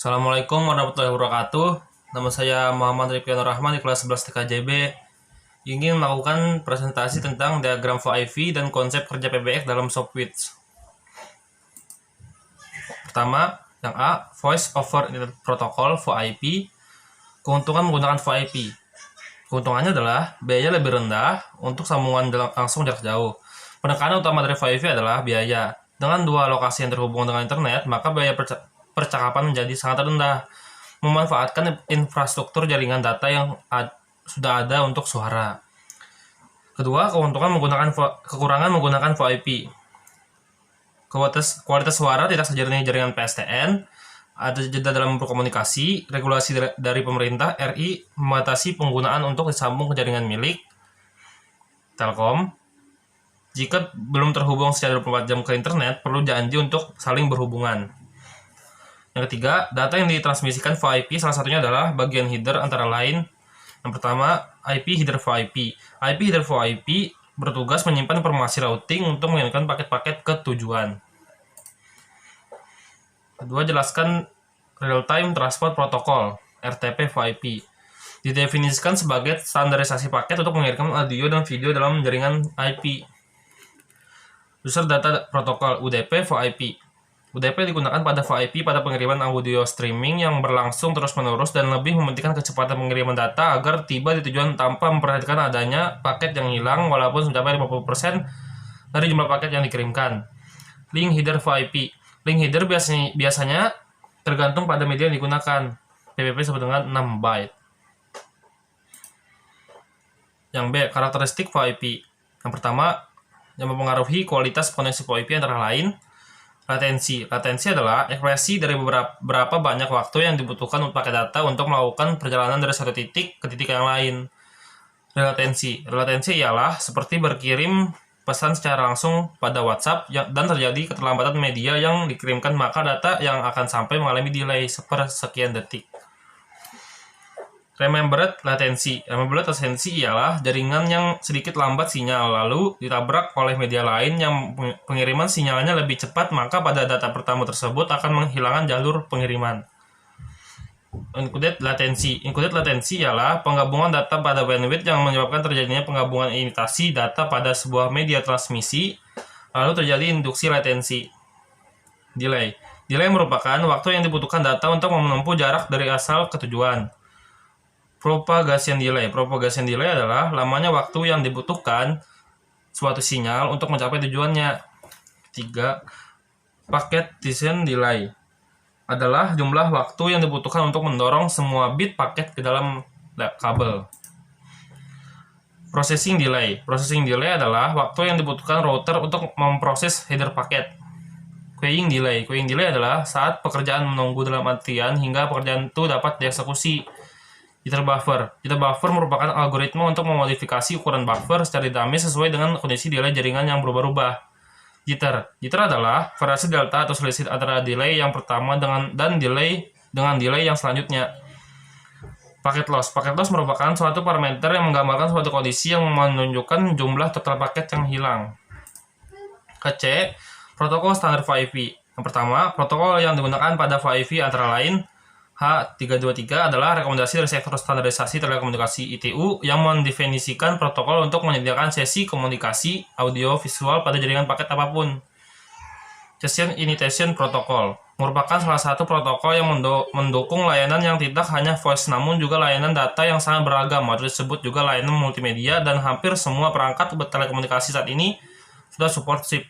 Assalamualaikum warahmatullahi wabarakatuh. Nama saya Muhammad Rifkianur Rahman di kelas 11 TKJB. Ingin melakukan presentasi tentang diagram VoIP dan konsep kerja PBX dalam Sofwitch. Pertama, yang A, Voice over Internet Protocol VoIP. Keuntungan menggunakan VoIP. Keuntungannya adalah biaya lebih rendah untuk sambungan langsung jarak jauh. Penekanan utama dari VoIP adalah biaya. Dengan dua lokasi yang terhubung dengan internet, maka biaya percakapan menjadi sangat rendah. Memanfaatkan infrastruktur jaringan data yang sudah ada untuk suara. Kedua, kekurangan menggunakan VoIP. Kualitas suara tidak sejernih jaringan PSTN, ada jeda dalam berkomunikasi, regulasi dari pemerintah RI membatasi penggunaan untuk disambung ke jaringan milik Telkom. Jika belum terhubung secara 24 jam ke internet, perlu janji untuk saling berhubungan. Yang ketiga, data yang ditransmisikan VoIP salah satunya adalah bagian header antara lain. Yang pertama, IP header VoIP. IP header VoIP bertugas menyimpan informasi routing untuk mengirimkan paket-paket ke tujuan. Kedua, jelaskan Real-Time Transport Protocol (RTP) VoIP. Didefinisikan sebagai standarisasi paket untuk mengirimkan audio dan video dalam jaringan IP. User Data Protocol (UDP) VoIP. UDP digunakan pada VoIP pada pengiriman audio streaming yang berlangsung terus-menerus dan lebih mementingkan kecepatan pengiriman data agar tiba di tujuan tanpa memperhatikan adanya paket yang hilang walaupun mencapai 50% dari jumlah paket yang dikirimkan. Link header VoIP. Link header biasanya tergantung pada media yang digunakan. PPP disebut dengan 6 byte. Yang B, karakteristik VoIP. Yang pertama, yang mempengaruhi kualitas koneksi VoIP antara lain latensi. Latensi adalah ekspresi dari berapa banyak waktu yang dibutuhkan untuk pakai data untuk melakukan perjalanan dari satu titik ke titik yang lain. Relatensi. Relatensi ialah seperti berkirim pesan secara langsung pada WhatsApp dan terjadi keterlambatan media yang dikirimkan, maka data yang akan sampai mengalami delay sepersekian detik. Remembered latency. Remembered latency ialah jaringan yang sedikit lambat sinyal lalu ditabrak oleh media lain yang pengiriman sinyalnya lebih cepat, maka pada data pertama tersebut akan menghilangkan jalur pengiriman. Encoded latency. Encoded latency ialah penggabungan data pada bandwidth yang menyebabkan terjadinya penggabungan imitasi data pada sebuah media transmisi lalu terjadi induksi latensi. Delay. Delay merupakan waktu yang dibutuhkan data untuk menempuh jarak dari asal ke tujuan. Propagation delay. Propagation delay adalah lamanya waktu yang dibutuhkan suatu sinyal untuk mencapai tujuannya. 3. Packetization delay adalah jumlah waktu yang dibutuhkan untuk mendorong semua bit paket ke dalam kabel. Processing delay. Processing delay adalah waktu yang dibutuhkan router untuk memproses header paket. Queuing delay. Queuing delay adalah saat pekerjaan menunggu dalam antrian hingga pekerjaan itu dapat dieksekusi. Jitter buffer. Jitter buffer merupakan algoritma untuk memodifikasi ukuran buffer secara dinamis sesuai dengan kondisi delay jaringan yang berubah-ubah. Jitter. Jitter adalah variasi delta atau selisih antara delay yang pertama dengan delay yang selanjutnya. Paket loss. Paket loss merupakan suatu parameter yang menggambarkan suatu kondisi yang menunjukkan jumlah total paket yang hilang. C. Protokol standar VoIP. Yang pertama, protokol yang digunakan pada VoIP antara lain H323 adalah rekomendasi dari Sektor Standarisasi Telekomunikasi ITU yang mendefinisikan protokol untuk menyediakan sesi komunikasi audio visual pada jaringan paket apapun. Session Initiation Protocol merupakan salah satu protokol yang mendukung layanan yang tidak hanya voice namun juga layanan data yang sangat beragam, atau disebut juga layanan multimedia, dan hampir semua perangkat telekomunikasi saat ini sudah support SIP.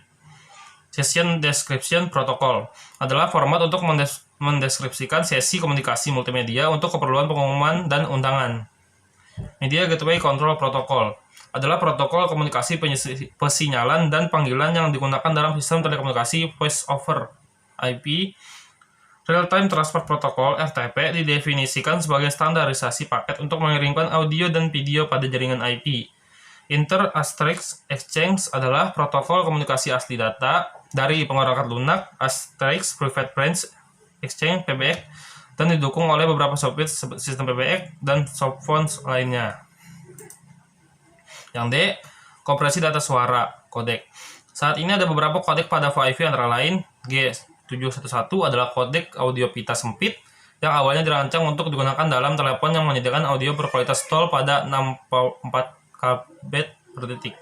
Session Description Protocol adalah format untuk mendeskripsikan sesi komunikasi multimedia untuk keperluan pengumuman dan undangan. Media Gateway Control Protocol adalah protokol komunikasi pesinyalan dan panggilan yang digunakan dalam sistem telekomunikasi Voice over IP. Real-Time Transport Protocol (RTP) didefinisikan sebagai standarisasi paket untuk mengirimkan audio dan video pada jaringan IP. Inter-Asterisk Exchange adalah protokol komunikasi asli data dari pengorbanan lunak Asterisk Private Branch Exchange (PBX) dan didukung oleh beberapa software sistem PBX dan softphones lainnya. Yang D, kompresi data suara kodek. Saat ini ada beberapa kodek pada VoIP antara lain G711 adalah kodek audio pita sempit yang awalnya dirancang untuk digunakan dalam telepon yang menyediakan audio berkualitas tol pada 64 kb per detik.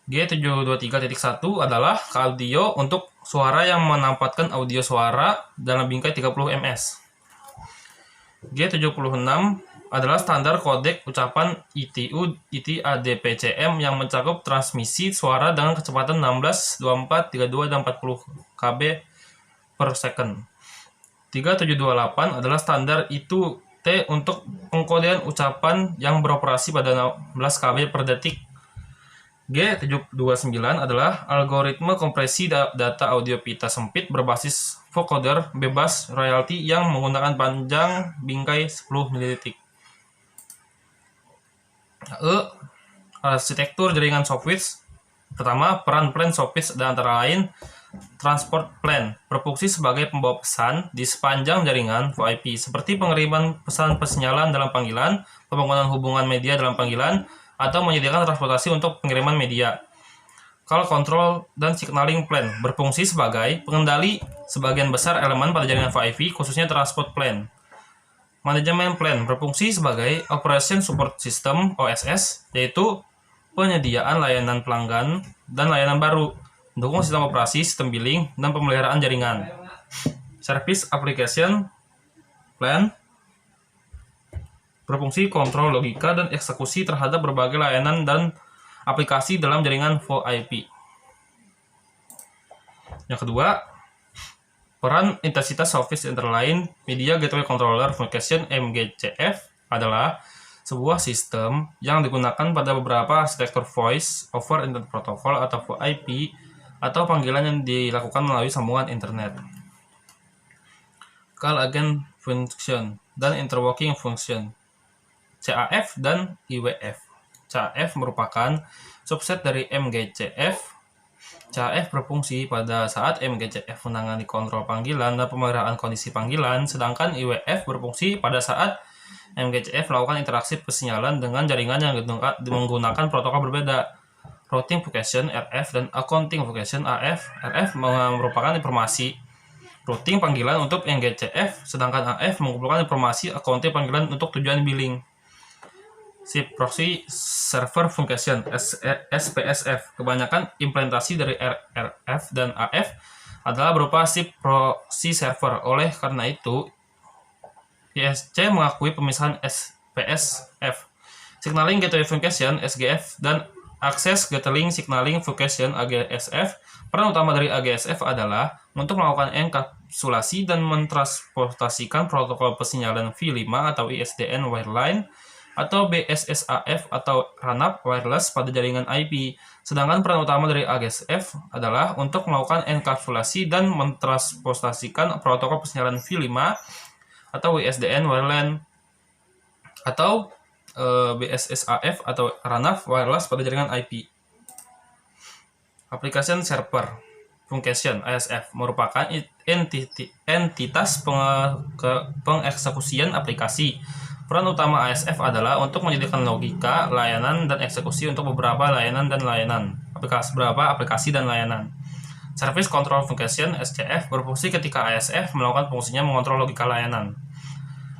G723.1 adalah audio untuk suara yang menempatkan audio suara dalam bingkai 30 ms. G76 adalah standar kodek ucapan ITU ADPCM yang mencakup transmisi suara dengan kecepatan 16, 24, 32, dan 40 kb per second. 3728 adalah standar ITU T untuk pengkodean ucapan yang beroperasi pada 16 kb per detik. G729 adalah algoritma kompresi data audio pita sempit berbasis vocoder bebas royalti yang menggunakan panjang bingkai 10 mDt. Arsitektur jaringan software. Pertama, peran plan software dan antara lain transport plan berfungsi sebagai pembawa pesan di sepanjang jaringan VoIP seperti pengiriman pesan persinyalan dalam panggilan, pembangunan hubungan media dalam panggilan, atau menyediakan transportasi untuk pengiriman media. Call control dan signaling plan berfungsi sebagai pengendali sebagian besar elemen pada jaringan VoIP, khususnya transport plan. Manajemen plan berfungsi sebagai operation support system (OSS), yaitu penyediaan layanan pelanggan dan layanan baru, mendukung sistem operasi, sistem billing, dan pemeliharaan jaringan. Service application plan berfungsi kontrol logika dan eksekusi terhadap berbagai layanan dan aplikasi dalam jaringan VoIP. Yang kedua, peran intensitas software antara lain Media Gateway Controller Function (MGCF) adalah sebuah sistem yang digunakan pada beberapa arsitektur Voice over Internet Protocol atau VoIP atau panggilan yang dilakukan melalui sambungan internet. Call Agent Function dan Interworking Function CAF dan IWF. CAF merupakan subset dari MGCF. CAF berfungsi pada saat MGCF menangani kontrol panggilan dan pemeliharaan kondisi panggilan, sedangkan IWF berfungsi pada saat MGCF melakukan interaksi persinyalan dengan jaringan yang menggunakan protokol berbeda. Routing Function RF dan Accounting Function AF. RF merupakan informasi routing panggilan untuk MGCF, sedangkan AF mengumpulkan informasi accounting panggilan untuk tujuan billing. SIP Proxy Server Function SPSF. Kebanyakan implementasi dari RF dan AF adalah berupa SIP Proxy Server. Oleh karena itu, ISC mengakui pemisahan SPSF. Signaling Gateway Function SGF dan Access Gathering Signaling Function AGSF. Peran utama dari AGSF adalah untuk melakukan enkapsulasi dan mentransportasikan protokol persinyalan V5 atau ISDN wireline atau BSSAF atau RANAP wireless pada jaringan IP. Sedangkan peran utama dari AGSF adalah untuk melakukan enkapsulasi dan mentransportasikan protokol persinyalan V5 atau ISDN wireline atau BSSAF atau RANAP wireless pada jaringan IP. Application Server Function ASF merupakan entitas pengeksekusian aplikasi. Peran utama ASF adalah untuk menyediakan logika, layanan, dan eksekusi untuk beberapa layanan dan layanan, aplikasi dan layanan. Service Control Function SCF berfungsi ketika ASF melakukan fungsinya mengontrol logika layanan.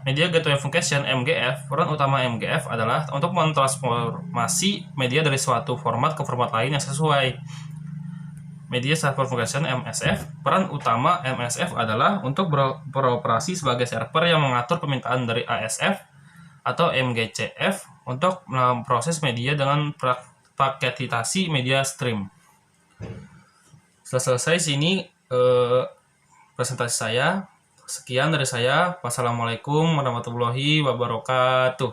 Media Gateway Function MGF, peran utama MGF adalah untuk mentransformasi media dari suatu format ke format lain yang sesuai. Media Server Function MSF, peran utama MSF adalah untuk beroperasi sebagai server yang mengatur permintaan dari ASF atau MGCF untuk memproses media dengan paketitasi media stream. Setelah selesai sini presentasi saya. Sekian dari saya. Wassalamualaikum warahmatullahi wabarakatuh.